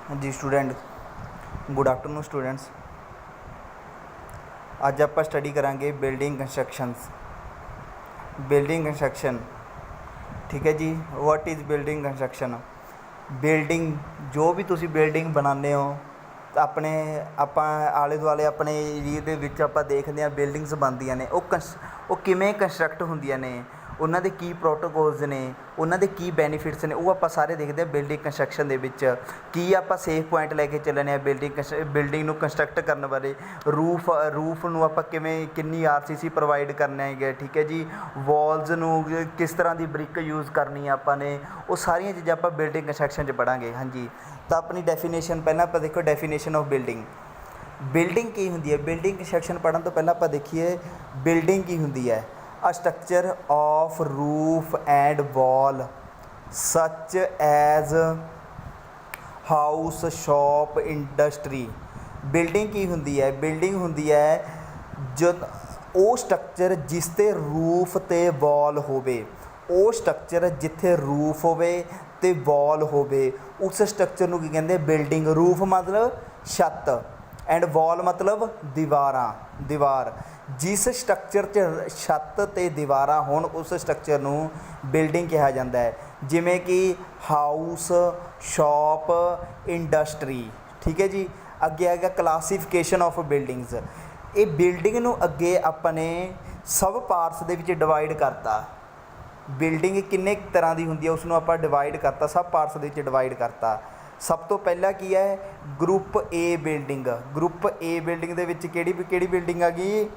जी student, good afternoon students. अज आप study करांगे बिल्डिंग कंस्ट्रक्शंस। बिल्डिंग कंस्ट्रक्शन, ठीक है जी। What is building construction? Building जो भी तुसी बिल्डिंग बनाने हो तो अपने आपां आले दुआले अपने एरिए दे विच आपां देखदे हां बिल्डिंग्स बनदियां ने, ਉਹ ਕਿਵੇਂ ਕੰਸਟਰਕਟ ਹੁੰਦੀਆਂ ਨੇ, ਉਹਨਾਂ ਦੇ ਕੀ ਪ੍ਰੋਟੋਕੋਲਸ ਨੇ, ਉਹਨਾਂ ਦੇ ਕੀ ਬੈਨੀਫਿਟਸ ਨੇ, ਉਹ ਆਪਾਂ ਸਾਰੇ ਦੇਖਦੇ ਹਾਂ ਬਿਲਡਿੰਗ ਕੰਸਟਰਕਸ਼ਨ ਦੇ ਵਿੱਚ। ਕੀ ਆਪਾਂ ਸੇਫ ਪੁਆਇੰਟ ਲੈ ਕੇ ਚੱਲਣੇ ਆ ਬਿਲਡਿੰਗ ਨੂੰ ਕੰਸਟਰਕਟ ਕਰਨ ਬਾਰੇ। ਰੂਫ ਨੂੰ ਆਪਾਂ ਕਿੰਨੀ RCC ਪ੍ਰੋਵਾਈਡ ਕਰਨਾ ਹੈਗਾ, ਠੀਕ ਹੈ ਜੀ। ਵਾਲਸ ਨੂੰ ਕਿਸ ਤਰ੍ਹਾਂ ਦੀ ਬ੍ਰਿਕ ਯੂਜ਼ ਕਰਨੀ ਆ ਆਪਾਂ ਨੇ, ਉਹ ਸਾਰੀਆਂ ਚੀਜ਼ਾਂ ਆਪਾਂ ਬਿਲਡਿੰਗ ਕੰਸਟਰਕਸ਼ਨ 'ਚ ਪੜ੍ਹਾਂਗੇ। ਹਾਂਜੀ, ਤਾਂ ਆਪਣੀ ਡੈਫੀਨੇਸ਼ਨ ਪਹਿਲਾਂ ਆਪਾਂ ਦੇਖੋ, ਡੈਫੀਨੇਸ਼ਨ ਆਫ ਬਿਲਡਿੰਗ। ਬਿਲਡਿੰਗ ਕੀ ਹੁੰਦੀ ਹੈ? ਬਿਲਡਿੰਗ ਕੰਸਟਰਕਸ਼ਨ ਪੜ੍ਹਨ ਤੋਂ ਪਹਿਲਾਂ ਆਪਾਂ ਦੇਖੀਏ ਬਿਲਡਿੰਗ ਕੀ ਹੁੰਦੀ ਹੈ। A structure of roof and wall such as house, shop, industry. Building ਕੀ ਹੁੰਦੀ ਹੈ? ਬਿਲਡਿੰਗ ਹੁੰਦੀ ਹੈ ਜਦ ਉਹ ਸਟਰਕਚਰ ਜਿਸ 'ਤੇ ਰੂਫ ਅਤੇ ਵਾਲ ਹੋਵੇ। ਉਹ ਸਟਰਕਚਰ ਜਿੱਥੇ ਰੂਫ ਹੋਵੇ ਅਤੇ ਵਾਲ ਹੋਵੇ, ਉਸ ਸਟਰਕਚਰ ਨੂੰ ਕੀ ਕਹਿੰਦੇ? ਬਿਲਡਿੰਗ। ਰੂਫ ਮਤਲਬ ਛੱਤ ਐਂਡ ਵਾਲ ਮਤਲਬ ਦੀਵਾਰ। ਜਿਸ ਸਟਰਕਚਰ 'ਚ ਛੱਤ ਅਤੇ ਦੀਵਾਰਾਂ ਹੋਣ ਉਸ ਸਟਰਕਚਰ ਨੂੰ ਬਿਲਡਿੰਗ ਕਿਹਾ ਜਾਂਦਾ ਹੈ। ਜਿਵੇਂ ਕਿ ਹਾਊਸ, ਸ਼ਾਪ, ਇੰਡਸਟਰੀ, ਠੀਕ ਹੈ ਜੀ। ਅੱਗੇ ਆ ਗਿਆ ਕਲਾਸੀਫਿਕੇਸ਼ਨ ਆਫ ਬਿਲਡਿੰਗਸ। ਇਹ ਬਿਲਡਿੰਗ ਨੂੰ ਅੱਗੇ ਆਪਾਂ ਨੇ ਸਬ ਪਾਰਟਸ ਦੇ ਵਿੱਚ ਡਿਵਾਈਡ ਕਰਤਾ। ਬਿਲਡਿੰਗ ਕਿੰਨੇ ਤਰ੍ਹਾਂ ਦੀ ਹੁੰਦੀ ਹੈ ਉਸ ਨੂੰ ਆਪਾਂ ਡਿਵਾਈਡ ਕਰਤਾ, ਸਬ ਪਾਰਟਸ ਦੇ ਵਿੱਚ ਡਿਵਾਈਡ ਕਰਤਾ। ਸਭ ਤੋਂ ਪਹਿਲਾਂ ਕੀ ਹੈ? ਗਰੁੱਪ ਏ ਬਿਲਡਿੰਗ। ਗਰੁੱਪ ਏ ਬਿਲਡਿੰਗ ਦੇ ਵਿੱਚ ਕਿਹੜੀ ਬਿਲਡਿੰਗ ਆ ਗਈ?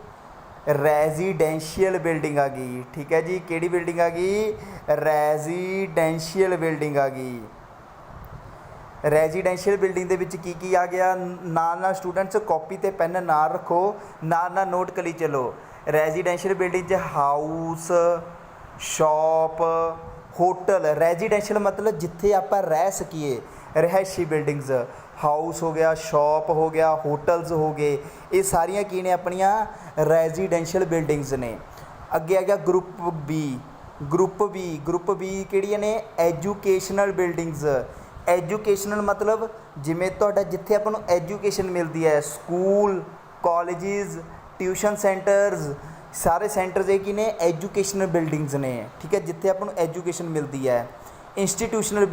ਰੈਜ਼ੀਡੈਂਸ਼ੀਅਲ ਬਿਲਡਿੰਗ ਆ ਗਈ, ਠੀਕ ਹੈ ਜੀ। ਕਿਹੜੀ ਬਿਲਡਿੰਗ ਆ ਗਈ? ਰੈਜ਼ੀਡੈਂਸ਼ੀਅਲ ਬਿਲਡਿੰਗ ਆ ਗਈ। ਰੈਜ਼ੀਡੈਂਸ਼ੀਅਲ ਬਿਲਡਿੰਗ ਦੇ ਵਿੱਚ ਕੀ ਆ ਗਿਆ? ਨਾਲ ਸਟੂਡੈਂਟਸ ਕਾਪੀ ਅਤੇ ਪੈਨ ਨਾਲ ਰੱਖੋ, ਨਾਲ ਨੋਟ ਕਰੀ ਚਲੋ। ਰੈਜ਼ੀਡੈਂਸ਼ੀਅਲ ਬਿਲਡਿੰਗ 'ਚ ਹਾਊਸ, ਸ਼ਾਪ, ਹੋਟਲ। ਰੈਜ਼ੀਡੈਂਸ਼ੀਅਲ ਮਤਲਬ ਜਿੱਥੇ ਆਪਾਂ ਰਹਿ ਸਕੀਏ, ਰਿਹਾਇਸ਼ੀ ਬਿਲਡਿੰਗਸ। ਹਾਊਸ ਹੋ ਗਿਆ, ਸ਼ਾਪ ਹੋ ਗਿਆ, ਹੋਟਲਸ ਹੋ ਗਏ, ਇਹ ਸਾਰੀਆਂ ਕੀ ਨੇ? ਆਪਣੀਆਂ ਰੈਜ਼ੀਡੈਂਸ਼ੀਅਲ ਬਿਲਡਿੰਗਸ ਨੇ। ਅੱਗੇ ਆ ਗਿਆ ਗਰੁੱਪ ਬੀ। ਗਰੁੱਪ ਬੀ ਕਿਹੜੀਆਂ ਨੇ? Educational buildings. ਐਜੂਕੇਸ਼ਨਲ ਮਤਲਬ ਜਿਵੇਂ ਤੁਹਾਡਾ ਜਿੱਥੇ ਆਪਾਂ ਨੂੰ ਐਜੂਕੇਸ਼ਨ ਮਿਲਦੀ ਹੈ, ਸਕੂਲ, ਕਾਲਜਿਸ, ਟਿਊਸ਼ਨ ਸੈਂਟਰਸ, ਸਾਰੇ ਸੈਂਟਰਸ ਇਹ ਕੀ ਨੇ? ਐਜੂਕੇਸ਼ਨਲ ਬਿਲਡਿੰਗਸ ਨੇ, ਠੀਕ ਹੈ, ਜਿੱਥੇ ਆਪਾਂ ਨੂੰ ਐਜੂਕੇਸ਼ਨ ਮਿਲਦੀ ਹੈ। ਇੰਸਟੀਟਿਊਸ਼ਨਲ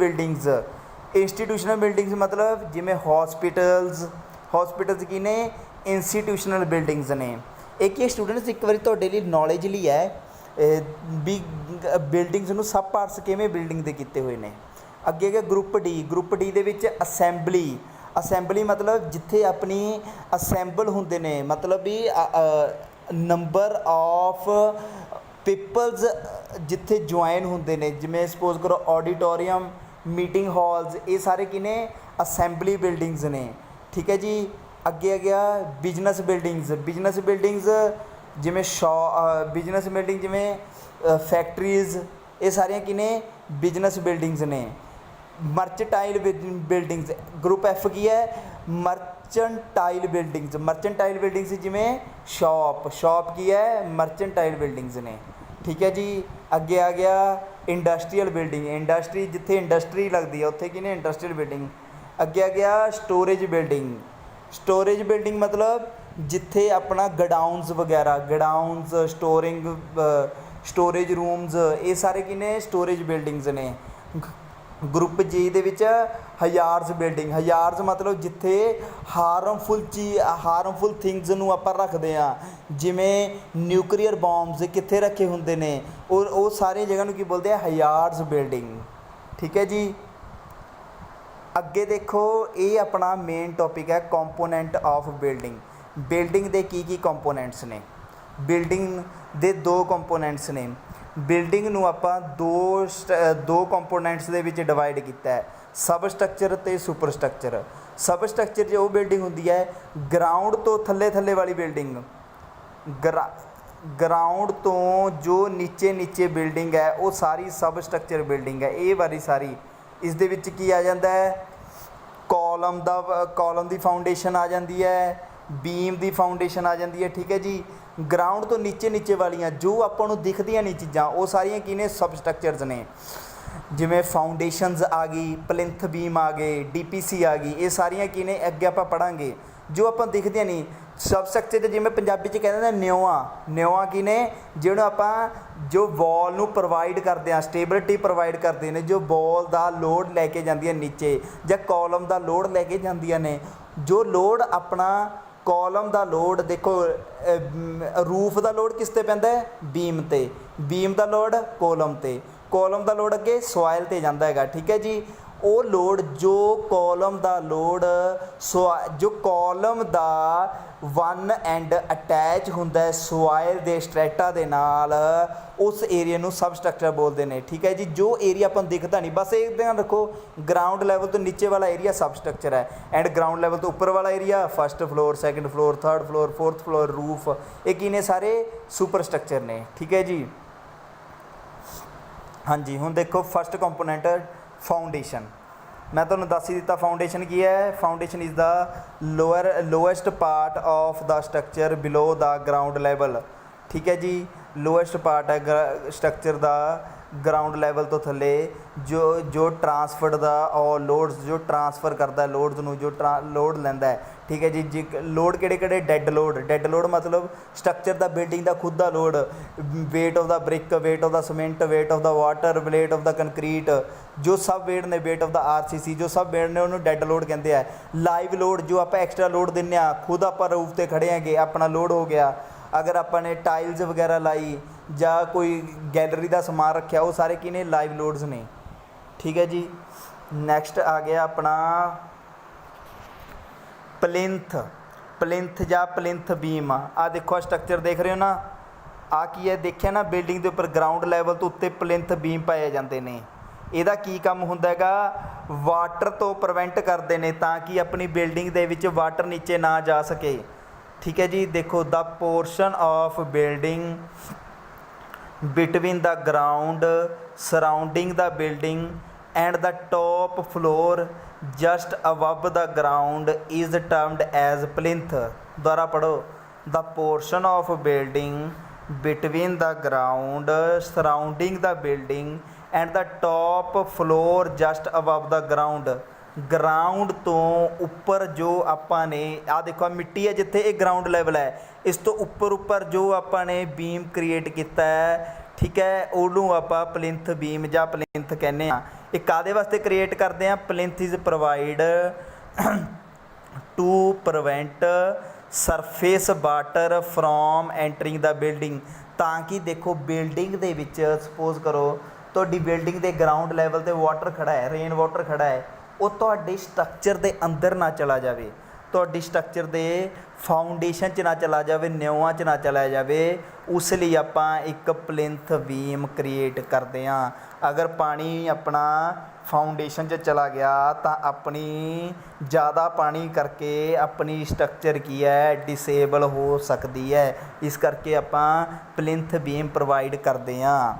ਬਿਲਡਿੰਗਸ ਮਤਲਬ ਜਿਵੇਂ ਹੌਸਪੀਟਲਸ ਕੀ ਨੇ? ਇੰਸਟੀਟਿਊਸ਼ਨਲ ਬਿਲਡਿੰਗਸ ਨੇ। ਇਹ ਕੀ ਸਟੂਡੈਂਟਸ ਇੱਕ ਵਾਰੀ ਤੁਹਾਡੇ ਲਈ ਨੌਲੇਜ ਲਈ ਹੈ ਵੀ ਬਿਲਡਿੰਗਸ ਨੂੰ ਸਬ ਪਾਰਟਸ ਕਿਵੇਂ ਬਿਲਡਿੰਗ ਦੇ ਕੀਤੇ ਹੋਏ ਨੇ। ਅੱਗੇ ਗਿਆ ਗਰੁੱਪ ਡੀ ਦੇ ਵਿੱਚ ਅਸੈਂਬਲੀ ਮਤਲਬ ਜਿੱਥੇ ਆਪਣੀ ਅਸੈਂਬਲ ਹੁੰਦੇ ਨੇ, ਮਤਲਬ ਵੀ ਨੰਬਰ ਆਫ ਪੀਪਲਸ ਜਿੱਥੇ ਜੁਆਇਨ ਹੁੰਦੇ ਨੇ, ਜਿਵੇਂ ਸਪੋਜ਼ ਕਰੋ ਆਡੀਟੋਰੀਅਮ, ਮੀਟਿੰਗ ਹਾਲਸ, ਇਹ ਸਾਰੇ ਕੀ ਨੇ? ਅਸੈਂਬਲੀ ਬਿਲਡਿੰਗਸ ਨੇ, ਠੀਕ ਹੈ ਜੀ। ਅੱਗੇ ਆ ਗਿਆ ਬਿਜ਼ਨਸ ਬਿਲਡਿੰਗਸ ਜਿਵੇਂ ਫੈਕਟਰੀਜ਼, ਇਹ ਸਾਰੀਆਂ ਕੀ ਨੇ? ਬਿਜ਼ਨਸ ਬਿਲਡਿੰਗਸ ਨੇ। ਮਰਚੈਂਟਾਈਲ ਬਿਲਡਿੰਗਸ, ਗਰੁੱਪ ਐਫ ਕੀ ਹੈ? ਮਰਚੈਂਟਾਈਲ ਬਿਲਡਿੰਗਸ ਜਿਵੇਂ ਸ਼ਾਪ ਕੀ ਹੈ? ਮਰਚੈਂਟਾਈਲ ਬਿਲਡਿੰਗਸ ਨੇ, ਠੀਕ ਹੈ ਜੀ। ਅੱਗੇ ਆ ਗਿਆ ਇੰਡਸਟਰੀਅਲ ਬਿਲਡਿੰਗ, ਜਿੱਥੇ ਇੰਡਸਟਰੀ ਲੱਗਦੀ ਹੈ ਉੱਥੇ ਕੀ ਨੇ? Industrial building. ਅੱਗੇ ਆ ਗਿਆ ਸਟੋਰੇਜ ਬਿਲਡਿੰਗ ਮਤਲਬ ਜਿੱਥੇ ਆਪਣਾ ਗਡਾਊਨਸ ਵਗੈਰਾ, ਸਟੋਰੇਜ ਰੂਮਸ, ਇਹ ਸਾਰੇ ਕੀ ਨੇ? ਸਟੋਰੇਜ ਬਿਲਡਿੰਗਸ ਨੇ। ਗਰੁੱਪ ਜੀ ਦੇ ਵਿੱਚ ਹਜ਼ਾਰਡਸ ਮਤਲਬ ਜਿੱਥੇ ਹਾਰਮਫੁਲ ਥਿੰਗਸ ਨੂੰ ਆਪਾਂ ਰੱਖਦੇ ਹਾਂ, ਜਿਵੇਂ ਨਿਊਕਲੀਅਰ ਬੋਮਬਸ ਕਿੱਥੇ ਰੱਖੇ ਹੁੰਦੇ ਨੇ, ਉਹ ਸਾਰੀਆਂ ਜਗ੍ਹਾ ਨੂੰ ਕੀ ਬੋਲਦੇ ਆ? ਹਜ਼ਾਰਡਸ ਬਿਲਡਿੰਗ, ਠੀਕ ਹੈ ਜੀ। ਅੱਗੇ ਦੇਖੋ, ਇਹ ਆਪਣਾ ਮੇਨ ਟੌਪਿਕ ਹੈ ਕੰਪੋਨੈਂਟ ਆਫ ਬਿਲਡਿੰਗ ਦੇ ਕੀ ਕੰਪੋਨੈਂਟਸ ਨੇ। ਬਿਲਡਿੰਗ ਦੇ ਦੋ ਕੰਪੋਨੈਂਟਸ ਨੇ। ਬਿਲਡਿੰਗ ਨੂੰ ਆਪਾਂ ਦੋ ਕੰਪੋਨੈਂਟਸ ਦੇ ਵਿੱਚ ਡਿਵਾਈਡ ਕੀਤਾ ਹੈ, ਸਬ ਸਟਰਕਚਰ ਅਤੇ ਸੁਪਰ ਸਟਰਕਚਰ। ਸਬ ਸਟਰਕਚਰ 'ਚ ਉਹ ਬਿਲਡਿੰਗ ਹੁੰਦੀ ਹੈ ਗਰਾਊਂਡ ਤੋਂ ਥੱਲੇ ਵਾਲੀ ਬਿਲਡਿੰਗ। ਗਰਾਊਂਡ ਤੋਂ ਜੋ ਨੀਚੇ ਬਿਲਡਿੰਗ ਹੈ ਉਹ ਸਾਰੀ ਸਬ ਸਟਰਕਚਰ ਬਿਲਡਿੰਗ ਹੈ। ਇਹ ਵਾਲੀ ਸਾਰੀ ਇਸ ਦੇ ਵਿੱਚ ਕੀ ਆ ਜਾਂਦਾ ਹੈ? ਕਾਲਮ ਦੀ ਫਾਊਂਡੇਸ਼ਨ ਆ ਜਾਂਦੀ ਹੈ, ਬੀਮ ਦੀ ਫਾਊਂਡੇਸ਼ਨ ਆ ਜਾਂਦੀ ਹੈ, ਠੀਕ ਹੈ ਜੀ। ਗਰਾਊਂਡ ਤੋਂ ਨੀਚੇ ਵਾਲੀਆਂ ਜੋ ਆਪਾਂ ਨੂੰ ਦਿਖਦੀਆਂ ਨਹੀਂ ਚੀਜ਼ਾਂ, ਉਹ ਸਾਰੀਆਂ ਕੀ ਨੇ? ਸਬ ਸਟਰਕਚਰਸ ਨੇ। ਜਿਵੇਂ ਫਾਊਂਡੇਸ਼ਨਸ ਆ ਗਈ, ਪਲਿੰਥ ਬੀਮ ਆ ਗਏ, DPC ਆ ਗਈ, ਇਹ ਸਾਰੀਆਂ ਕੀ ਨੇ ਅੱਗੇ ਆਪਾਂ ਪੜ੍ਹਾਂਗੇ ਜੋ ਆਪਾਂ ਦਿਖਦੀਆਂ ਨਹੀਂ। ਸਬਸਟਰਕਚਰ 'ਚ ਜਿਵੇਂ ਪੰਜਾਬੀ 'ਚ ਕਹਿੰਦੇ ਨੇ ਨਿਉਆਂ ਕੀ ਨੇ, ਜਿਹਨੂੰ ਆਪਾਂ ਜੋ ਵਾਲ ਨੂੰ ਪ੍ਰੋਵਾਈਡ ਕਰਦੇ ਹਾਂ, ਸਟੇਬਿਲਿਟੀ ਪ੍ਰੋਵਾਈਡ ਕਰਦੇ ਨੇ, ਜੋ ਵਾਲ ਦਾ ਲੋਡ ਲੈ ਕੇ ਜਾਂਦੀਆਂ ਨੀਚੇ ਜਾਂ ਕਾਲਮ ਦਾ ਲੋਡ ਲੈ ਕੇ ਜਾਂਦੀਆਂ ਨੇ। ਜੋ ਲੋਡ ਆਪਣਾ ਕਾਲਮ ਦਾ ਲੋਡ ਦੇਖੋ, ਰੂਫ ਦਾ ਲੋਡ ਕਿਸ 'ਤੇ ਪੈਂਦਾ ਹੈ? ਬੀਮ 'ਤੇ। ਬੀਮ ਦਾ ਲੋਡ ਕਾਲਮ 'ਤੇ, ਕਾਲਮ ਦਾ ਲੋਡ ਅੱਗੇ ਸੋਇਲ 'ਤੇ ਜਾਂਦਾ ਹੈਗਾ। ਠੀਕ ਹੈ ਜੀ। ਉਹ ਲੋਡ ਜੋ ਕਾਲਮ ਦਾ ਲੋਡ ਜੋ column the one and attach ਹੁੰਦਾ ਸੋਇਲ ਦੇ ਸਟ੍ਰੈਟਾ ਦੇ ਨਾਲ, ਉਸ ਏਰੀਆ ਨੂੰ ਸਬਸਟਰਕਚਰ ਬੋਲਦੇ ਨੇ। ਠੀਕ ਹੈ ਜੀ। ਜੋ ਏਰੀਆ ਆਪਾਂ ਨੂੰ ਦਿਖਦਾ ਨਹੀਂ, ਬਸ ਇਹ ਧਿਆਨ ਰੱਖੋ, ਗਰਾਊਂਡ ਲੈਵਲ ਤੋਂ ਨੀਚੇ ਵਾਲਾ ਏਰੀਆ ਸਬਸਟਰਕਚਰ ਹੈ, ਐਂਡ ਗਰਾਊਂਡ ਲੈਵਲ ਤੋਂ ਉੱਪਰ ਵਾਲਾ area first floor, second floor, third floor, fourth floor, roof, ਇਹ ਕੀ ਨੇ? ਸਾਰੇ ਸੁਪਰ ਸਟਰਕਚਰ ਨੇ। ਠੀਕ ਹੈ ਜੀ। ਹਾਂਜੀ, ਹੁਣ ਦੇਖੋ ਫਸਟ ਕੰਪੋਨੈਂਟ ਫਾਊਂਡੇਸ਼ਨ। मैं तुहानूं दस ही दिता फाउंडेशन की है। Foundation is the lowest part of the structure below the ground level. ठीक है जी। लोएस्ट पार्ट है स्ट्रक्चर का ग्राउंड लैवल तो थले, जो ट्रांसफर दा और लोड्स जो ट्रांसफर करता है लोड्स नूं, जो लोड लैंदा है। ठीक है जी। लोड किहड़े डेड लोड मतलब स्ट्रक्चर दा, बिल्डिंग दा खुद दा load, weight of the brick, weight of the cement, weight of the water, weight of the concrete, जो सब वेट ने, वेट ऑफ द RCC, जो सब वेट ने उन्होंने डेड लोड कहते हैं। लाइव लोड जो आप एक्स्ट्रा लोड दिंदे आ, खुद आप रूफ ते खड़े हैगे, अपना लोड हो गया। अगर आपने टाइल्स वगैरह लाई या कोई गैलरी का समान रखा, वो सारे की ने? लाइव लोड्स ने। ठीक है जी। नैक्सट आ गया अपना प्लिंथ या प्लिंथ बीम। आ देखो स्ट्रक्चर देख रहे हो ना, आ की है? देखिए ना, बिल्डिंग के उपर ग्राउंड लैवल तो उत्ते प्लिंथ बीम पाए जाते हैं। ਇਹਦਾ ਕੀ ਕੰਮ ਹੁੰਦਾ ਹੈਗਾ? ਵਾਟਰ ਤੋਂ ਪ੍ਰੀਵੈਂਟ ਕਰਦੇ ਨੇ ਤਾਂ ਕਿ ਆਪਣੀ ਬਿਲਡਿੰਗ ਦੇ ਵਿੱਚ ਵਾਟਰ ਨੀਚੇ ਨਾ ਜਾ ਸਕੇ। ਠੀਕ ਹੈ ਜੀ। ਦੇਖੋ, the portion of building between the ground surrounding the building and the top floor just above the ground is termed as plinth. दोबारा पढ़ो। The portion of building between the ground surrounding the building and the top floor just above the ground. Ground तो उपर जो आपां ने, आ देखो मिट्टी है जिथे, ये ग्राउंड लैवल है, इस तो उपर जो आपां ने बीम क्रिएट किया है, ठीक है, ਉਹਨੂੰ ਆਪਾਂ प्लिंथ बीम ਜਾਂ प्लिंथ ਕਹਿੰਦੇ ਆ। ਇਹ ਕਾਹਦੇ ਵਾਸਤੇ ਕ੍ਰੀਏਟ ਕਰਦੇ ਆ? Plinth is provide to prevent surface water from entering the building. ਤਾਂ ਕਿ ਦੇਖੋ ਬਿਲਡਿੰਗ ਦੇ ਵਿੱਚ ਸਪੋਜ਼ ਕਰੋ ਤੁਹਾਡੀ ਬਿਲਡਿੰਗ ਦੇ ਗਰਾਊਂਡ ਲੈਵਲ ਤੇ ਵਾਟਰ ਖੜਾ ਹੈ, ਰੇਨ ਵਾਟਰ ਖੜਾ ਹੈ, ਉਹ ਤੁਹਾਡੇ ਸਟਰਕਚਰ ਦੇ ਅੰਦਰ ਨਾ ਚਲਾ ਜਾਵੇ, ਤੁਹਾਡੀ ਸਟਰਕਚਰ ਦੇ ਫਾਊਂਡੇਸ਼ਨ 'ਚ ਨਾ ਚਲਾ ਜਾਵੇ, ਨਿਉਆਂ 'ਚ ਨਾ ਚਲਾ ਜਾਵੇ। ਉਸ ਲਈ ਆਪਾਂ ਇੱਕ ਪਲਿੰਥ ਬੀਮ ਕ੍ਰੀਏਟ ਕਰਦੇ ਹਾਂ। ਅਗਰ ਪਾਣੀ ਆਪਣਾ ਫਾਊਂਡੇਸ਼ਨ 'ਚ ਚਲਾ ਗਿਆ ਤਾਂ ਆਪਣੀ ਜ਼ਿਆਦਾ ਪਾਣੀ ਕਰਕੇ ਆਪਣੀ ਸਟਰਕਚਰ ਕੀ ਹੈ? ਡਿਸੇਬਲ ਹੋ ਸਕਦੀ ਹੈ। ਇਸ ਕਰਕੇ ਆਪਾਂ ਪਲਿੰਥ ਬੀਮ ਪ੍ਰੋਵਾਈਡ ਕਰਦੇ ਹਾਂ।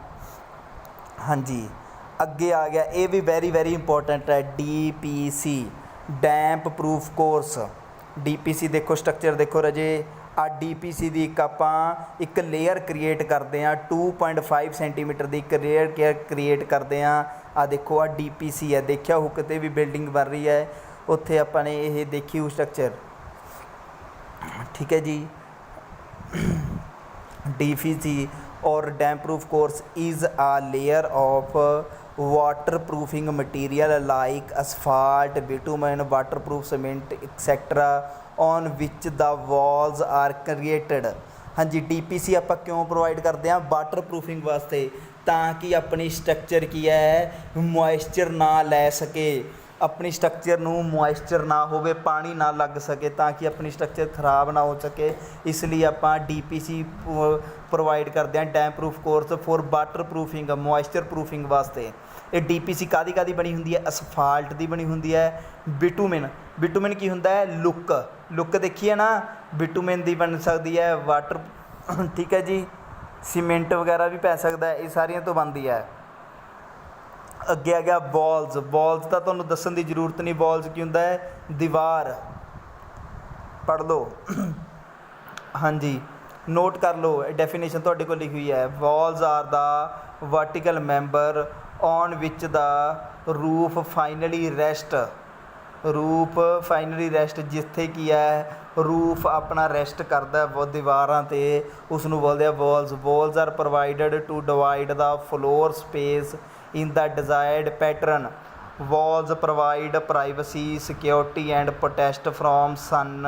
ਹਾਂਜੀ, ਅੱਗੇ ਆ ਗਿਆ, ਇਹ ਵੀ ਵੈਰੀ ਇੰਪੋਰਟੈਂਟ ਹੈ, DPC damp proof course. DPC ਦੇਖੋ ਸਟਰਕਚਰ ਦੇਖੋ ਰਾਜੇ, ਆ DPC ਦੀ ਇੱਕ ਲੇਅਰ ਕ੍ਰੀਏਟ ਕਰਦੇ ਹਾਂ, 2.5 ਸੈਂਟੀਮੀਟਰ ਦੀ ਇੱਕ ਲੇਅਰ ਕ੍ਰੀਏਟ ਕਰਦੇ ਹਾਂ। ਆ ਦੇਖੋ ਆ DPC ਹੈ, ਦੇਖਿਆ ਹੋ ਕਿਤੇ ਵੀ ਬਿਲਡਿੰਗ ਬਣ ਰਹੀ ਹੈ ਉੱਥੇ ਆਪਾਂ ਨੇ ਇਹ ਦੇਖੀ ਉਹ ਸਟਰਕਚਰ। ਠੀਕ ਹੈ ਜੀ। DPC और damp proof course is a layer of water proofing material like asphalt, bitumen, water proof cement et cetera on which the walls are created. हाँ जी, DPC आप क्यों प्रोवाइड करते हैं? वाटर प्रूफिंग वास्ते, ताकि अपनी स्ट्रक्चर की है मॉइस्चर ना लै सके, अपनी स्ट्रक्चर नूं मॉइस्चर ना होवे, पानी ना लग सके, ताकि अपनी स्ट्रक्चर खराब ना हो सके। इसलिए आप DPC प्रोवाइड करते हैं, dam proof course for water proofing, moisture proofing वास्ते। ये DPC कादी बनी हुंदी है? असफाल्ट की बनी हुंदी है। बिटुमेन की हुंदा है? लुक देखिए ना, बिटुमेन की बन सकती है वाटर। ठीक है जी। सीमेंट वगैरह भी पै सकता है, ये सारियां तो बनती है। ਅੱਗੇ ਆ ਗਿਆ ਵॉल्स ਤਾਂ ਤੁਹਾਨੂੰ ਦੱਸਣ ਦੀ ਜ਼ਰੂਰਤ ਨਹੀਂ। ਵॉल्स ਕੀ ਹੁੰਦਾ ਹੈ? ਦੀਵਾਰ। ਪੜ੍ਹ ਲਓ। ਹਾਂਜੀ, ਨੋਟ ਕਰ ਲਓ, ਡੈਫੀਨੇਸ਼ਨ ਤੁਹਾਡੇ ਕੋਲ ਲਿਖੀ ਹੋਈ ਹੈ। Walls are the vertical member on which the roof finally rest, roof finally rest, ਜਿੱਥੇ ਕੀ ਹੈ ਰੂਫ ਆਪਣਾ ਰੈਸਟ ਕਰਦਾ ਉਹ ਦੀਵਾਰਾਂ 'ਤੇ, ਉਸ ਨੂੰ ਬੋਲਦੇ ਆ walls. Walls are provided to divide the floor space in the desired pattern. Walls provide privacy, security and protect from sun,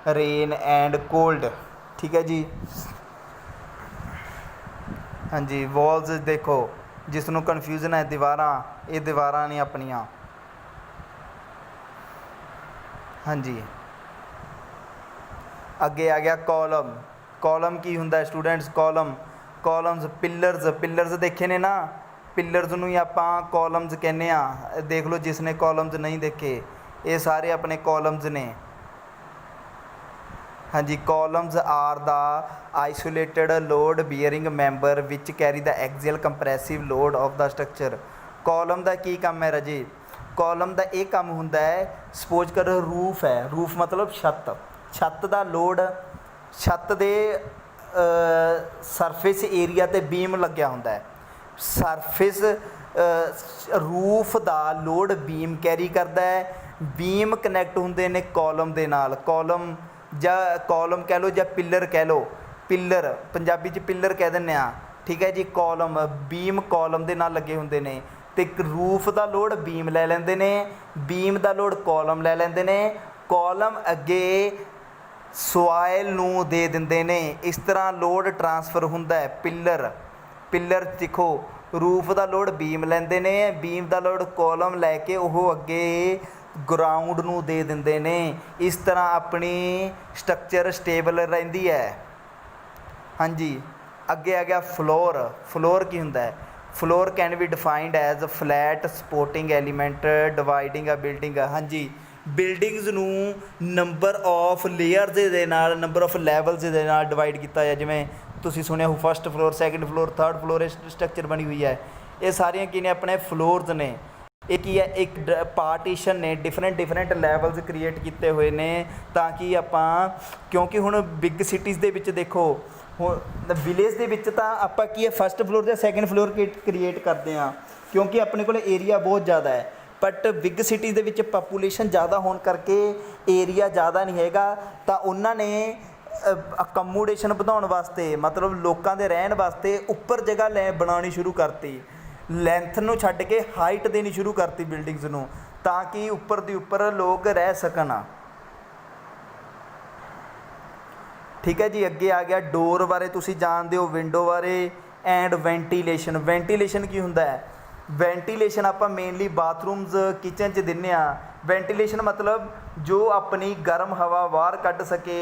rain and cold. ਠੀਕ ਹੈ ਜੀ। ਹਾਂਜੀ, ਵੋਲਸ ਦੇਖੋ ਜਿਸ ਨੂੰ ਕਨਫਿਊਜ਼ਨ ਹੈ, ਦੀਵਾਰਾਂ, ਇਹ ਦੀਵਾਰਾਂ ਨੇ ਆਪਣੀਆਂ। ਹਾਂਜੀ, ਅੱਗੇ ਆ ਗਿਆ ਕॉलम। कॉलम ਕੀ ਹੁੰਦਾ ਸਟੂਡੈਂਟਸ? ਕॉलम्स ਪਿਲਰਸ ਦੇਖੇ ਨੇ ਨਾ, ਪਿਲਰਸ ਨੂੰ ਹੀ ਆਪਾਂ कॉलम्स ਕਹਿੰਦੇ ਆ। ਦੇਖ ਲਓ ਜਿਸ ਨੇ कॉलम्स ਨਹੀਂ ਦੇਖੇ, ਇਹ ਸਾਰੇ ਆਪਣੇ कॉलम्स ਨੇ। ਹਾਂਜੀ, columns are the isolated load bearing member which carry the axial compressive load of the structure. Column का की काम है राजे? कॉलम का ये काम हुंदा है, सपोज कर रूफ है, रूफ मतलब छत, छत का लोड, छत के सरफेस एरिया ते बीम लग्या हुंदा है। सरफेस रूफ का लोड बीम कैरी करता है, बीम कनैक्ट हुंदे ने कॉलम दे नाल। कॉलम ਜਾਂ कॉलम कह लो ਜਾਂ पिलर कह लो, पिलर पंजाबी च पिलर कह दिंदे आ। ठीक है जी। कॉलम बीम कॉलम दे नाल लगे हुंदे ने, ते रूफ का लोड बीम लै लैंदे ने, बीम का लोड कॉलम लै लैंदे ने, कॉलम अगे सॉइल नूं दे दिंदे ने। इस तरह लोड ट्रांसफर हुंदा है। पिलर देखो, रूफ का लोड बीम लैंदे ने, बीम का लोड कॉलम लैके वो अगे ग्राउंड नूं दे दिंदे ने। इस तरह अपनी स्ट्रक्चर स्टेबल रहिंदी है। हाँ जी, अगे आ गया फ्लोर। फ्लोर की हुंदा है? Floor can be defined as flat supporting element dividing a building. हाँ जी, बिल्डिंग्स नूं नंबर ऑफ लेयर्स दे नाल, नंबर ऑफ लैवल्स दे नाल डिवाइड किया है। जिवें तुसीं सुनिया हो first floor, second floor, third floor structure बनी हुई है। ये सारियां की ने अपने फ्लोर्स ने। एक ही है, एक पार्टीशन ने डिफरेंट लैवल्स क्रिएट किए हुए ने, ताकि आपां, क्योंकि हुण बिग सिटीज़ दे विच देखो, हुण विलेज दे विच तां आपां की है फर्स्ट फ्लोर या सैकेंड फ्लोर क्रिएट करते हैं, क्योंकि अपने को एरिया बहुत ज़्यादा है। But big cities they which population ज़्यादा होने करके एरिया ज़्यादा नहीं हैगा, तां उन्होंने अकोमोडेशन बढ़ाउण वास्ते, मतलब लोगों के रहन वास्ते उपर जगह बनानी शुरू करती। ਲੈਂਥ ਨੂੰ ਛੱਡ ਕੇ ਹਾਈਟ ਦੇਣੀ ਸ਼ੁਰੂ ਕਰਤੀ ਬਿਲਡਿੰਗਸ ਨੂੰ, ਤਾਂ ਕਿ ਉੱਪਰ ਦੀ ਉੱਪਰ ਲੋਕ ਰਹਿ ਸਕਣ। ਠੀਕ ਹੈ ਜੀ। ਅੱਗੇ ਆ ਗਿਆ ਡੋਰ ਬਾਰੇ, ਤੁਸੀਂ ਜਾਣਦੇ ਹੋ ਵਿੰਡੋ ਬਾਰੇ। And ventilation. ਵੈਂਟੀਲੇਸ਼ਨ ਕੀ ਹੁੰਦਾ ਹੈ? ਵੈਂਟੀਲੇਸ਼ਨ ਆਪਾਂ ਮੇਨਲੀ ਬਾਥਰੂਮਸ, ਕਿਚਨ 'ਚ ਦਿੰਦੇ ਹਾਂ। ਵੈਂਟੀਲੇਸ਼ਨ मतलब जो अपनी गर्म हवा बाहर कढ़ सके,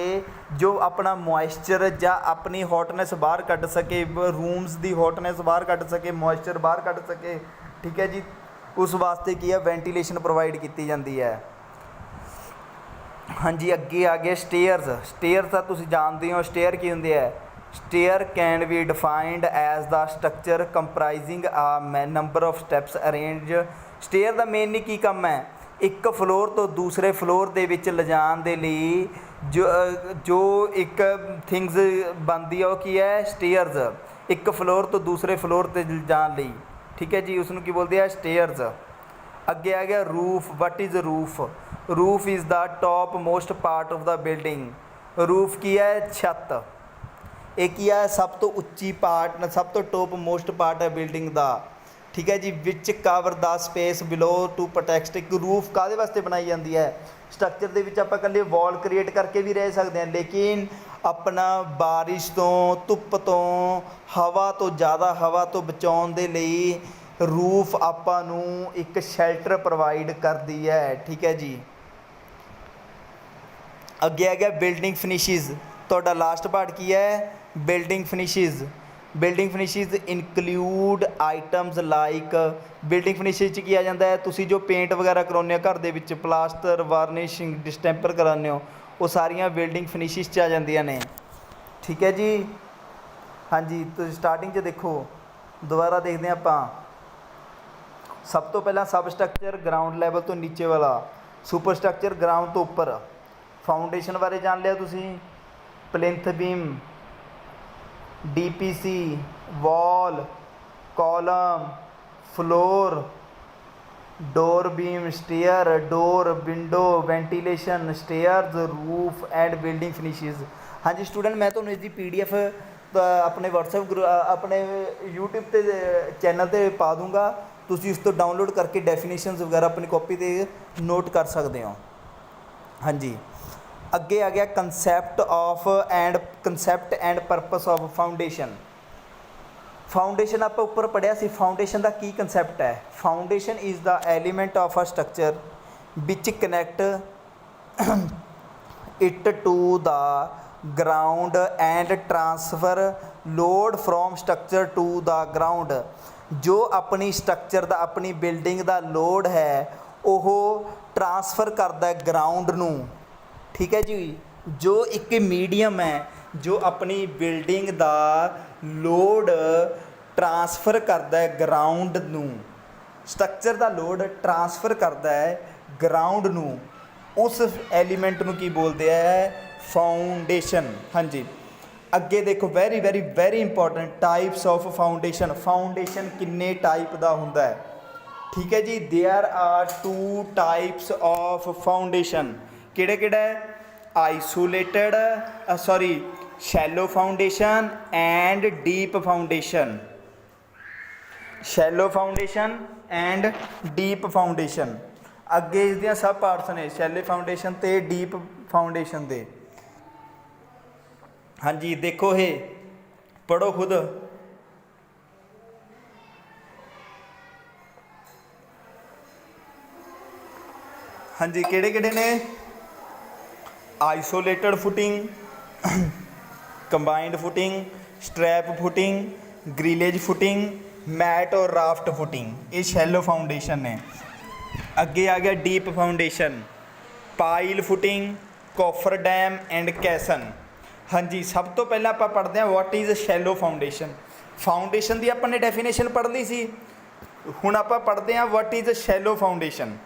जो अपना मॉइस्चर ਜਾਂ अपनी हॉटनेस बाहर कढ़ सके, रूम्स की हॉटनेस बाहर कढ़ सके, मॉइस्चर बाहर कढ़ सके। ठीक है जी, उस वास्ते की है वेंटिलेशन प्रोवाइड की जाती है। हाँ जी, अगे आ गए स्टेयर्स। स्टेयर्स तो तुसीं जानते हो, स्टेयर की होंदे है? Stair can be defined as the structure comprising a number of steps arrange. Stair का मेनली की काम है? एक फ्लोर तो दूसरे फ्लोर दे विच लिजाण दे लई जो एक थिंग्स बनती है, वो की है? स्टेयर्स। एक फ्लोर तो दूसरे फ्लोर ते जाण लई। ठीक है जी, उसनूं की बोलते हैं? स्टेयर्स। अगे आ गया roof. What is roof? Roof is the top most part of the building. Roof की है? छत। एक ही है सब तो उच्ची पार्ट, सब तो टॉप मोस्ट पार्ट है बिल्डिंग का। ठीक है जी। Which cover the space below to protect. एक रूफ काहदे वास्ते बनाई जाती है? स्ट्रक्चर दे विच आपां कल्ले वॉल क्रिएट करके भी रह सकते हैं, लेकिन अपना बारिश तो, धुप्प तो, हवा तो, ज़्यादा हवा तो बचाउण दे लई रूफ आपां नूं एक शैल्टर प्रोवाइड करदी है। ठीक है जी। अगे आ गया बिल्डिंग फिनिशिज। तुहाडा लास्ट पार्ट की है? Building finishes. Building finishes include items like. Building finishes की आ जाता है, तुसी जो पेंट वगैरह कराने घर दे विच, प्लास्टर, वार्निशिंग, डिस्टैंपर कराने हो, वो सारियां बिल्डिंग फिनिशिज च आ जांदियां ने। ठीक है जी। हाँ जी, तो स्टार्टिंग च देखो, दोबारा देखते हैं आपां। सब तो पहला सब स्ट्रक्चर ग्राउंड लैवल तो नीचे वाला, सुपर स्ट्रक्चर ग्राउंड तो उपर। फाउंडेशन बारे जान लिया तुसी, plinth beam, DPC, wall, column, floor, door beam, stair, door, window, ventilation, stairs, roof and building finishes. हाँ जी स्टूडेंट, मैं तुहानूं इसकी PDF अपने WhatsApp अपने YouTube ते चैनल ते पा दूँगा, तुसीं इस तो डाउनलोड करके डेफिनेशनस वगैरह अपनी कॉपी ते नोट कर सकते हो। हाँ जी, अगे आ गया concept and purpose of foundation. Foundation आप ऊपर पढ़िया सी, फाउंडेशन का की कंसैप्ट है। Foundation is the element of a structure which connect it to the ground and transfer load from structure to the ground. जो अपनी स्ट्रक्चर का, अपनी बिल्डिंग का लोड है वह ट्रांसफर करता है ग्राउंड नूं। ठीक है जी, जो एक मीडियम है जो अपनी बिल्डिंग का लोड ट्रांसफर करता है ग्राउंड नूं, स्ट्रक्चर का लोड ट्रांसफर करता है ग्राउंड नूं, उस एलीमेंट नूं की बोलते हैं फाउंडेशन। हाँ जी, अगे देखो very very very important types of foundation. Foundation किन्ने टाइप का हुंदा है? ठीक है जी, there are 2 types of foundation. किहड़े किहड़े? Isolated shallow foundation and deep foundation. Shallow foundation and deep foundation, अगे इसदियां सब पार्ट्स ने, शैलो फाउंडेशन ते डीप फाउंडेशन दे। हाँ जी, देखो ये पढ़ो खुद। हाँ जी, किहड़े किहड़े ने? Isolated footing, combined footing, strap footing, grillage footing, mat और राफ्ट फुटिंग, ये शैलो फाउंडेशन ने। अगे आ गया deep foundation, pile footing, cofferdam and caisson. हाँ जी, सब तो पहले आप पढ़ते हैं what is shallow foundation. Foundation की अपने डेफिनेशन पढ़ ली सी, हुण आप पढ़ते हैं what is shallow foundation.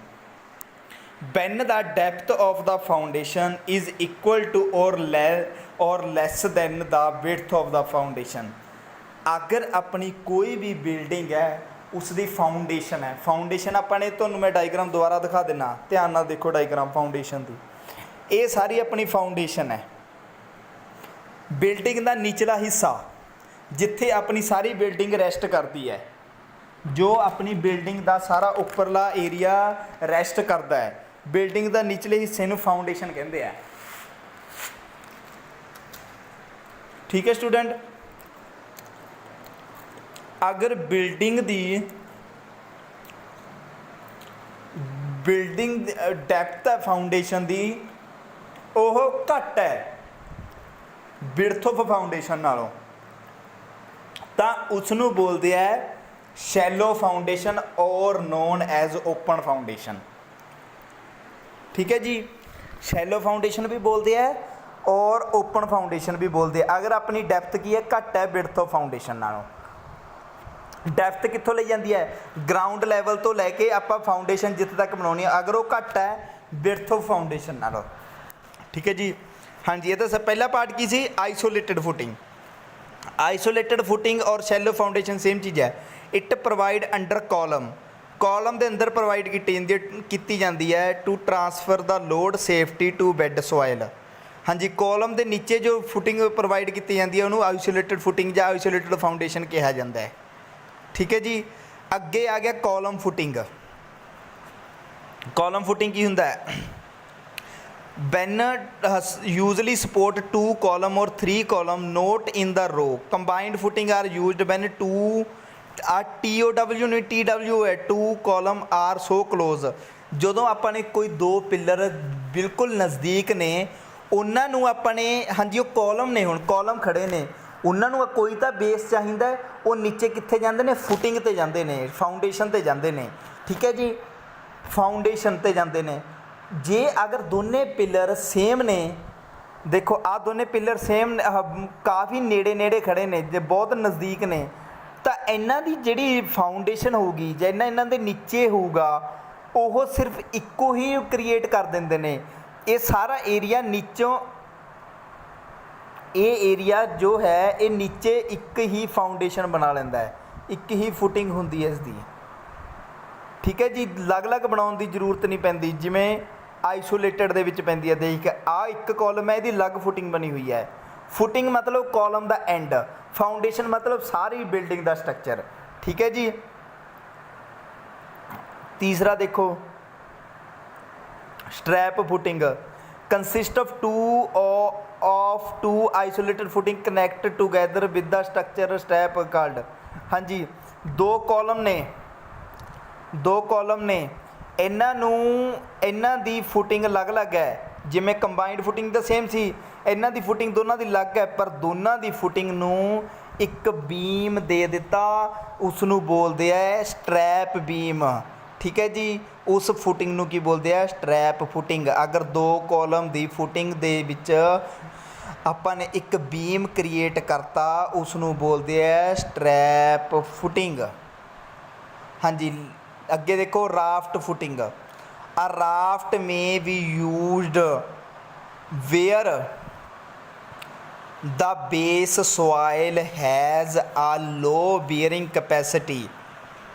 when the depth of the foundation is equal to or less than the width of the foundation। अगर अपनी कोई भी बिल्डिंग है उसकी फाउंडेशन है, फाउंडेशन अपने तो मैं डायग्राम दोबारा दिखा देना, ध्यान नाल देखो डायग्राम फाउंडेशन की, ये सारी अपनी फाउंडेशन है। बिल्डिंग का निचला हिस्सा जिथे अपनी सारी बिल्डिंग रेस्ट करती है, जो अपनी बिल्डिंग का सारा उपरला एरिया रेस्ट करता है, बिल्डिंग का निचले हिस्से नूं फाउंडेशन कहते हैं। ठीक है स्टूडेंट, अगर बिल्डिंग डेप्थ है फाउंडेशन की वह घट है विड्थ ऑफ फाउंडेशन नालों, तो उसनूं बोलते हैं शैलो फाउंडेशन और नोन एज ओपन फाउंडेशन। ठीक है जी, शैलो फाउंडेशन भी बोलते हैं और ओपन फाउंडेशन भी बोलते हैं। अगर अपनी डेप्थ की है घट है विड्थ ऑफ फाउंडेशन नालों। डेप्थ कित्थों ली जाती है? ग्राउंड लैवल तो लैके आप फाउंडेशन जिथे तक बनानी है, अगर वो घट है विड्थ ऑफ फाउंडेशन नालों। ठीक है जी, हाँ जी, ये तो सब पहला पार्ट की सी आइसोलेटेड फुटिंग। आइसोलेटेड फुटिंग और शैलो फाउंडेशन सेम चीज़ है। It provide under column, column के अंदर प्रोवाइड की जाती है to transfer the load safety to bed soil. हाँ जी, कॉलम के नीचे जो फुटिंग प्रोवाइड की जाती है उन्होंने आइसोलेटेड फुटिंग या आइसोलेटेड फाउंडेशन कहा जाता है। ठीक है जी, अगे आ गया कॉलम फुटिंग। कॉलम फुटिंग की होंदा है? when usually support 2 column or 3 column not in the row, combined footing are used when TOW नहीं TW है 2 column are so close। ਜਦੋਂ ਆਪਾਂ ਨੇ ਕੋਈ 2 ਪਿੱਲਰ ਬਿਲਕੁਲ ਨਜ਼ਦੀਕ ਨੇ ਉਹਨਾਂ ਨੂੰ ਆਪਾਂ ਨੇ, ਹਾਂਜੀ ਉਹ ਕਾਲਮ ਨੇ, ਹੁਣ ਕਾਲਮ ਖੜੇ ਨੇ, ਉਹਨਾਂ ਨੂੰ ਕੋਈ ਤਾਂ ਬੇਸ ਚਾਹੀਦਾ, ਉਹ ਨੀਚੇ ਕਿੱਥੇ ਜਾਂਦੇ ਨੇ? ਫੁਟਿੰਗ ਤੇ ਜਾਂਦੇ ਨੇ, ਫਾਊਂਡੇਸ਼ਨ ਤੇ ਜਾਂਦੇ ਨੇ। ਠੀਕ ਹੈ ਜੀ, ਫਾਊਂਡੇਸ਼ਨ ਤੇ ਜਾਂਦੇ ਨੇ। जे अगर दोने पिलर सेम ने, देखो आ दोने पिलर सेम काफ़ी नेड़े नेड़े खड़े ने, जे बहुत नज़दीक ने, तो इन्हां दी जिहड़ी फाउंडेशन होगी जिन्ना इन्हां दे नीचे होगा वो सिर्फ इक्को ही क्रिएट कर देंदे ने। ये सारा एरिया नीचों, ये एरिया जो है ये नीचे एक ही फाउंडेशन बना लेंदा है, एक ही फुटिंग हुंदी है इसदी। ठीक है जी। अलग अलग बनाने की जरूरत नहीं पैंदी, जिमें आइसोलेटेड दे विच पैंदी है। देख आ एक कॉलम है, इसकी अलग फुटिंग बनी हुई है। फुटिंग मतलब कॉलम का एंड, फाउंडेशन मतलब सारी बिल्डिंग का स्ट्रक्चर। ठीक है जी। तीसरा देखो strap footing consist of two isolated footing connect together with the structure strap called. हाँ जी, दो कॉलम ने इन्हां दी फुटिंग अलग अलग है। जिमें कंबाइंड फुटिंग तो सेम सी, इन्हां दी फुटिंग दोनों दी अलग है, पर दोनों दी फुटिंग नूं एक बीम दे दिता, उसनूं बोलदे है स्ट्रैप बीम। ठीक है जी। उस फुटिंग नूं की बोलते हैं स्ट्रैप फुटिंग। अगर दो कॉलम की फुटिंग दे विच आपां ने एक बीम क्रिएट करता, उसनूं बोलते हैं स्ट्रैप फुटिंग। हाँ जी। अगे देखो राफ्ट फुटिंग। अ राफ्ट में be used where the base soil has a low bearing capacity.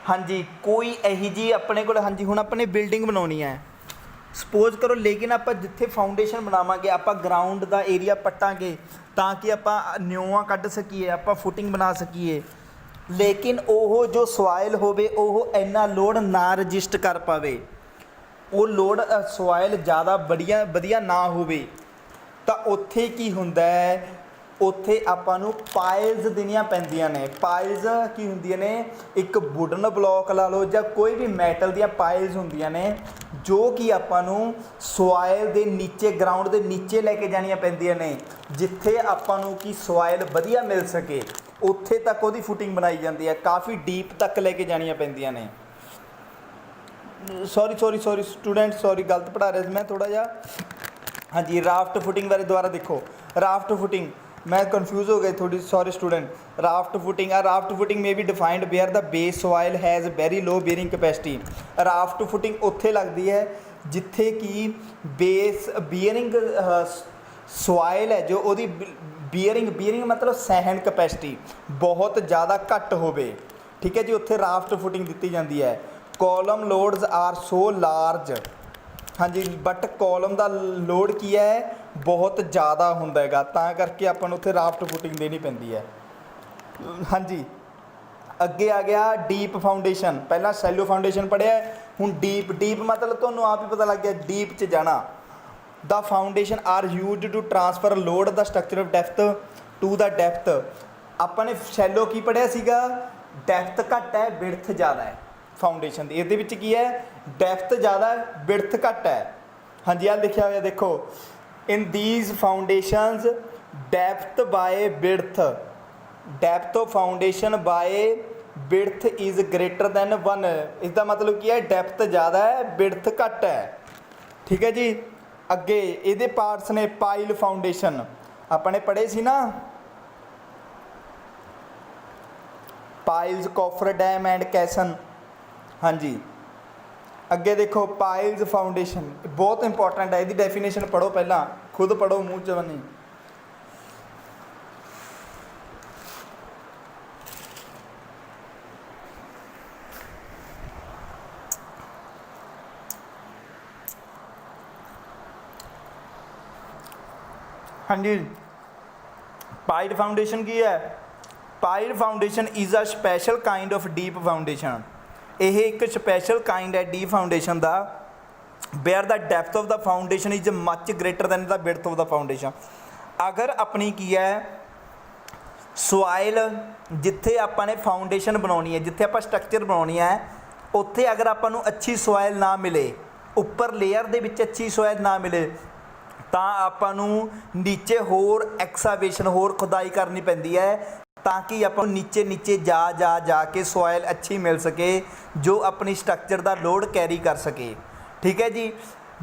हाँ जी, कोई यही जी अपने को, हाँ जी हुण अपने बिल्डिंग बनानी है सपोज करो, लेकिन आप जिथे फाउंडेशन बनावांगे आप ग्राउंड का एरिया पट्टांगे ताकि आप न्योआं कढ़ सकीए, आप फुटिंग बना सकीए, लेकिन वो जो सॉइल होवे वो इन्ना लोड ना रजिस्ट कर पावे, वो लोड सॉइल ज़्यादा वधिया ना होवे, तो उत्थे की हुंदा है, उत्थे आपां नूं पाइल्स देनियां पैंदियां ने। पाइल्स की हुंदियां ने, एक वुडन ब्लॉक ला लो या कोई भी मैटल दियां पाइल्स हुंदियां ने, जो कि आपां नूं सॉइल दे नीचे, ग्राउंड दे नीचे लैके जानियां पैंदियां ने, जिथे आपां नूं कि सॉइल वधिया मिल सके, उत्थे तक उहदी फुटिंग बनाई जाती है। काफ़ी डीप तक लैके जानियां पैंदियां ने। सॉरी स्टूडेंट, सॉरी गलत पढ़ा रहा मैं थोड़ा जा। हाँ जी, राफ्ट फुटिंग बारे दोबारा देखो। राफ्ट फुटिंग मैं कन्फ्यूज़ हो गई थोड़ी, सॉरी स्टूडेंट। राफ्ट फुटिंग में भी defined where the base soil has very low bearing capacity. Raft footing उत्थे लगती है जिथे कि बेस बियरिंग सॉइल है जो ਉਹਦੀ बियरिंग मतलब सहन कैपेसिटी बहुत ज़्यादा घट होवे। ठीक है जी, उत्थे राफ्ट फुटिंग दी जाती है। Column loads are so large. हाँ जी, बट कॉलम का लोड की है बहुत ज़्यादा हुंदा हैगा, तां करके आपां नूं उत्थे राफ्ट फुटिंग देनी पैंदी है। हाँ जी, अगे आ गया डीप फाउंडेशन। पहला सैलो फाउंडेशन पढ़िया, हुण डीप मतलब तुहानूं आप ही पता लग गया डीप च जाना। The foundation are used to transfer load the structure of depth to the depth. आपां ने सैलो की पढ़िया सीगा, डेप्थ घट है विड्थ ज़्यादा है फाउंडेशन की। इहदे विच की है डेप्थ ज़्यादा है विड्थ घट है। हाँ जी, आ लिखा हुआ देखो, in these foundations depth by width, depth of foundation by width is greater than 1। इसका मतलब की है डेप्थ ज़्यादा है विड्थ घट है। ठीक है जी। अगे ये पार्ट्स ने पाइल फाउंडेशन अपने पढ़े सी ना, piles, coffer dam and caisson. हाँ जी, अगे देखो पाइल्स फाउंडेशन बहुत इंपॉर्टेंट है, इसकी डेफिनेशन पढ़ो, पहला खुद पढ़ो मूँह च बनी। हाँ जी, पाइल फाउंडेशन की है, pile foundation is a special kind of deep foundation. यह एक स्पैशल काइंड है डीप फाउंडेशन का, where the depth of the foundation is much greater than the width of the foundation. अगर अपनी की है सॉइल जिथे आपां ने फाउंडेशन बनानी है, जिथे आप स्ट्रक्चर बनानी है, उत्थे अगर आपां नूं अच्छी सॉइल ना मिले, उपर लेयर दे विच अच्छी सॉइल ना मिले, ਤਾਂ ਆਪਾਂ ਨੂੰ नीचे होर एक्सावेशन होर खुदाई करनी पैंदी है, ताकि ਆਪਾਂ ਨੂੰ नीचे जा के सॉइल अच्छी मिल सके जो अपनी स्ट्रक्चर का लोड कैरी कर सके। ठीक है जी।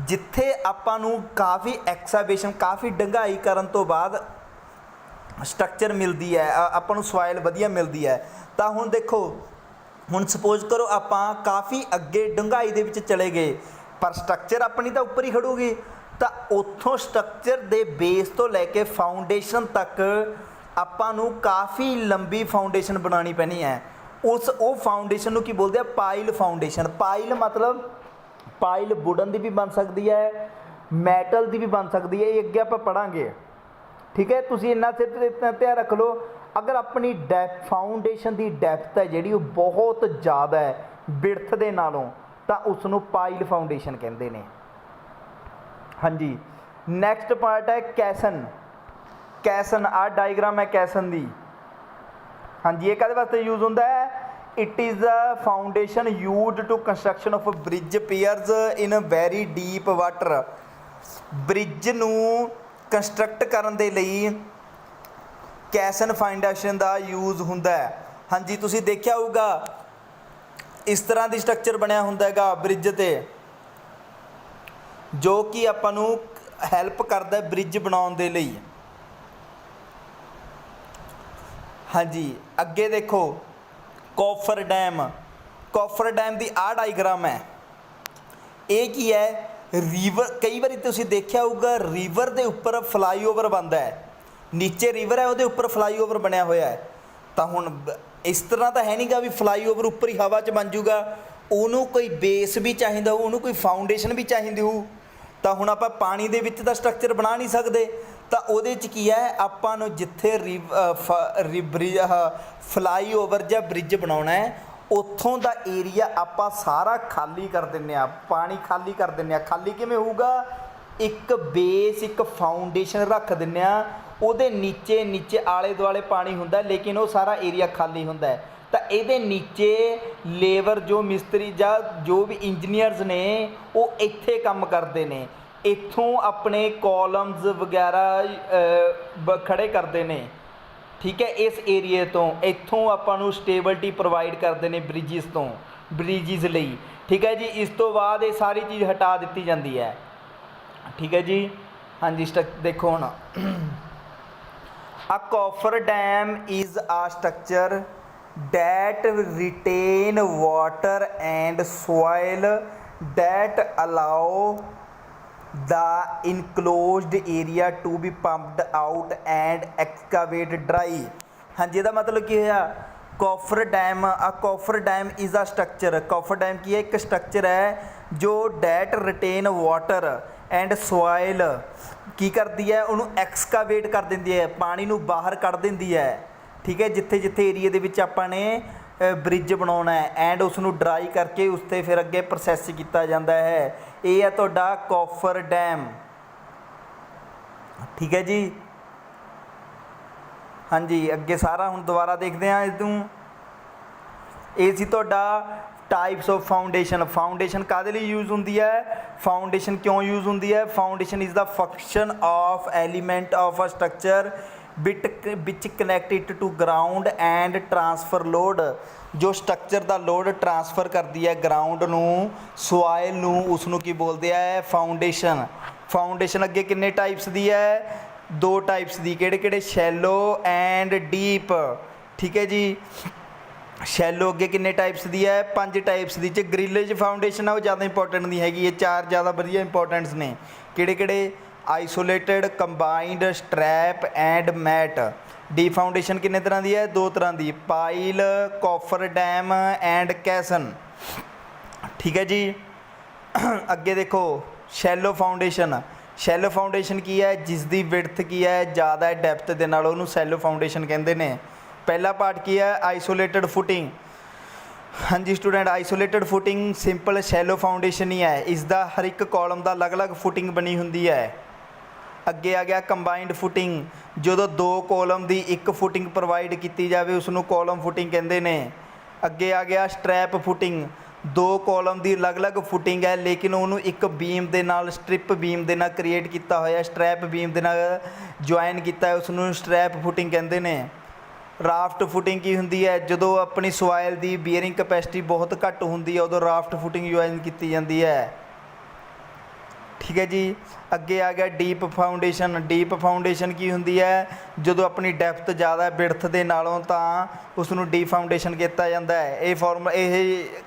जिथे ਆਪਾਂ ਨੂੰ काफ़ी एक्सावेशन काफ़ी डंगाई करन तो बाद स्ट्रक्चर मिलती है, ਆਪਾਂ ਨੂੰ सॉइल वधिया मिलती है। तो हुण देखो, हुण सपोज करो आपां काफ़ी अगे डंगाई दे विच चले गए, पर स्ट्रक्चर अपनी तो उपर ही खड़ूगी, तो उत्थों स्ट्रक्चर दे बेस तो लैके फाउंडेशन तक आपां नूं काफ़ी लंबी फाउंडेशन बनानी पैनी है। उस वो फाउंडेशन नूं की बोलते हैं पाइल फाउंडेशन। पाइल मतलब पाइल वुडन की भी बन सकती है, मैटल की भी बन सकती है, ये अगे आप पढ़ांगे। ठीक है, तुसीं इन्ना सिर्फ ध्यान रख लो, अगर अपनी फाउंडेशन की डैप्थ है जी बहुत ज़्यादा है बिड़थ के नालों, तो उसनों पाइल फाउंडेशन कहते हैं। हाँ जी, नैक्सट पार्ट है कैसन। कैसन आ डायग्राम है कैसन दी। हाँ जी, ये कहते वास्ते यूज होता है, it is a foundation use to construction of bridge piers in very deep water. Bridge नूं कंस्ट्रक्ट करन दे लई कैसन फाउंडेशन का यूज़ होंदा है। हाँ जी, तुसीं देखिया होगा इस तरह की स्ट्रक्चर बनया होंदा हैगा ब्रिज ते, जो कि आपां नूं हैल्प करदा है ब्रिज बनाउण दे लई। हाँ जी, अगे देखो कॉफर डैम। कॉफर डैम की आ डायग्राम है, ये की है रिवर। कई बार तुसीं देखिया होगा रिवर के उपर फ्लाईओवर बनता है, नीचे रिवर है वो उपर फ्लाईओवर बनया होया है। तो हुण इस तरह तो है नहीं गा भी फ्लाईओवर उपर ही हवा च बन जूगा, उन्होंने कोई बेस भी चाहिए, उन्होंने कोई फाउंडेशन भी चाहिए हो। तो हुण आपां पानी दे विच तां स्ट्रक्चर बना नहीं सकते, तो उहदे च की है आपां नूं जिथे फ्लाईओवर या ब्रिज बनाउणा है उत्थों दा एरिया आपां सारा खाली कर दिंदे आ, पानी खाली कर दिंदे आ। खाली किवें होऊगा, एक बेस एक फाउंडेशन रख दिंदे आ, उहदे नीचे नीचे आले दुआले पानी हुंदा, लेकिन वो सारा एरिया खाली हुंदा है। तो ये नीचे लेबर जो मिस्त्री या जो भी इंजीनियरस ने वो इत्थे काम करते हैं, इत्थों अपने कॉलम्स वगैरह खड़े करते हैं। ठीक है, इस एरिए तो इत्थों आपां स्टेबिलिटी प्रोवाइड करते हैं ब्रिजिस तो, ब्रिजिस लई। ठीक है जी, इस तो बाद ये सारी चीज़ हटा दी जाती है। ठीक है जी, हाँ जी, देखो हुण a coffer dam is a structure that retain water and soil that allow the enclosed area to be pumped out and excavate dry। हाँ जी, ਇਹਦਾ मतलब ਕੀ ਹੋਇਆ, cofferdam a coffer dam is a structure. Cofferdam की है, एक structure है जो that retain water and soil की करती है, उन्होंने एक्सकावेट कर देंदी है, पानी नूं बाहर कढ़ देंदी है। ठीक है, जिथे जिथे एरिए दे विच आपां ने ब्रिज बनाउणा है एंड उसनूं ड्राई करके उसते फिर अगे प्रोसैस किया जाता है। ये है तुहाडा कॉफर डैम। ठीक है जी, हाँ जी, अगे सारा हुण दोबारा देखते हैं इदूं। ये सी तुहाडा टाइप्स ऑफ फाउंडेशन। फाउंडेशन काहदे लई यूज़ होंदी है, फाउंडेशन क्यों यूज़ होंदी है। Foundation is the function of element of a structure which connect it to ground and transfer load. जो स्ट्रक्चर का लोड ट्रांसफर करती है ग्राउंड नूं, सॉइल नूं, उसनूं की बोलते हैं फाउंडेशन। फाउंडेशन अगे किन्ने टाइप्स दी है, दो टाइप्स दी, किहड़े शैलो एंड डीप। ठीक है जी, शैलो अगे किन्ने टाइप्स दी है, 5 टाइप्स दी। च ग्रिलेज फाउंडेशन है वो ज़्यादा इंपॉर्टेंट नहीं हैगी, ये 4 ज़्यादा वधिया इंपॉर्टेंट्स ने। किहड़े isolated, combined, strap and mat. The foundation किन्ने तरह की है, 2 तरह की, पाइल, कॉफर डैम एंड कैसन। ठीक है जी, अगे देखो शैलो फाउंडेशन। शैलो फाउंडेशन की है, जिसकी विड्थ की है ज़्यादा है डैप्थ के नाल, उन्होंने शैलो फाउंडेशन कहते हैं। पहला पार्ट की है आइसोलेटेड फुटिंग। हाँ जी student, isolated footing simple shallow foundation ही है, इसका हर एक कॉलम का अलग अलग फुटिंग बनी होंगी है। अगे आ गया कंबाइंड फुटिंग, जो 2 कॉलम की एक फुटिंग प्रोवाइड की जाए उसनों कॉलम फुटिंग कहते हैं। अगे आ गया स्ट्रैप फुटिंग, 2 कॉलम की अलग अलग फुटिंग है लेकिन उन्होंने एक बीम के नाल, स्ट्रिप बीम के नाल क्रिएट किया होया, स्ट्रैप बीम के नाल ज्वाइन किया है, उसनों स्ट्रैप फुटिंग कहते हैं। राफ्ट फुटिंग की होंदी है, जो अपनी सॉइल की बीयरिंग कैपेसिटी बहुत घट होंदी है उदों राफ्ट फुटिंग ज्वाइन की जाती है। ठीक है जी, अगे आ गया डीप फाउंडेशन। डीप फाउंडेशन की होंदी है, जो अपनी डैप्थ ज़्यादा बिड़थ के नालों तो उसनों डीप फाउंडेशन किया जाता है। ये फॉर्मूला ये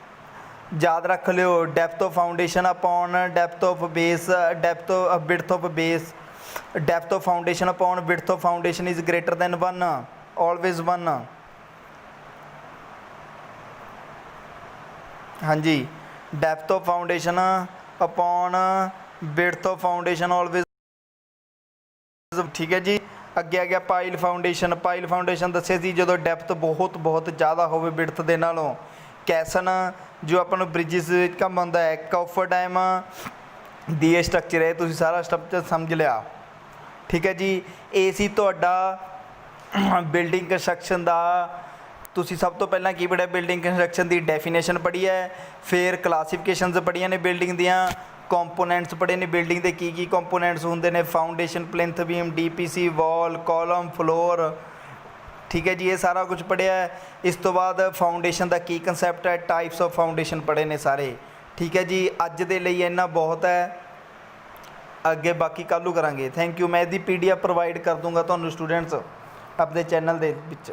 याद रख लियो, depth of foundation upon depth of base, depth of width of base, depth of foundation upon width of foundation is greater than 1, always 1। हाँ जी, depth of foundation upon width of foundation always, ठीक है जी। ਅੱਗੇ ਆ ਗਿਆ pile foundation ਦੱਸਿਆ ਸੀ ਜਦੋਂ depth ਬਹੁਤ ਜ਼ਿਆਦਾ ਹੋਵੇ ਵਿਡਥ ਦੇ ਨਾਲੋਂ। ਕੈਸਨ ਜੋ ਆਪਾਂ ਨੂੰ ਬ੍ਰਿਜਿਸ ਵਿੱਚ ਕੰਮ ਆਉਂਦਾ ਹੈ। ਕੋਫਰ ਡੈਮ ਦੀ ਇਹ ਸਟਰਕਚਰ ਹੈ, ਤੁਸੀਂ ਸਾਰਾ ਸਟਰਕਚਰ ਸਮਝ ਲਿਆ, ਠੀਕ ਹੈ ਜੀ। ਇਹ ਸੀ ਤੁਹਾਡਾ ਬਿਲਡਿੰਗ ਕੰਸਟਰਕਸ਼ਨ ਦਾ। ਤੁਸੀਂ ਸਭ ਤੋਂ ਪਹਿਲਾਂ ਕੀ ਪੜ੍ਹਿਆ? ਬਿਲਡਿੰਗ ਕੰਸਟਰਕਸ਼ਨ ਦੀ ਡੈਫੀਨੇਸ਼ਨ ਪੜ੍ਹੀ ਹੈ, ਫਿਰ ਕਲਾਸੀਫਿਕੇਸ਼ਨਸ ਪੜ੍ਹੀਆਂ ਨੇ ਬਿਲਡਿੰਗ ਦੀਆਂ, ਕੰਪੋਨੈਂਟਸ ਪੜ੍ਹੇ ਨੇ ਬਿਲਡਿੰਗ ਦੇ ਕੀ ਕੰਪੋਨੈਂਟਸ ਹੁੰਦੇ ਨੇ, ਫਾਊਂਡੇਸ਼ਨ, ਪਲਿੰਥ ਬੀਮ, DPC, ਵਾਲ, ਕਾਲਮ, ਫਲੋਰ, ਠੀਕ ਹੈ ਜੀ। ਇਹ ਸਾਰਾ ਕੁਝ ਪੜ੍ਹਿਆ ਹੈ। ਇਸ ਤੋਂ ਬਾਅਦ ਫਾਊਂਡੇਸ਼ਨ ਦਾ ਕੀ ਕੰਸੈਪਟ ਹੈ, ਟਾਈਪਸ ਆਫ ਫਾਊਂਡੇਸ਼ਨ ਪੜ੍ਹੇ ਨੇ ਸਾਰੇ, ਠੀਕ ਹੈ ਜੀ। ਅੱਜ ਦੇ ਲਈ ਇੰਨਾ ਬਹੁਤ ਹੈ, ਅੱਗੇ ਬਾਕੀ ਕੱਲ੍ਹ ਨੂੰ ਕਰਾਂਗੇ। Thank you. ਮੈਂ ਇਹਦੀ PDF ਪ੍ਰੋਵਾਈਡ ਕਰ ਦੂੰਗਾ ਤੁਹਾਨੂੰ ਸਟੂਡੈਂਟਸ ਆਪਣੇ ਚੈਨਲ ਦੇ ਵਿੱਚ।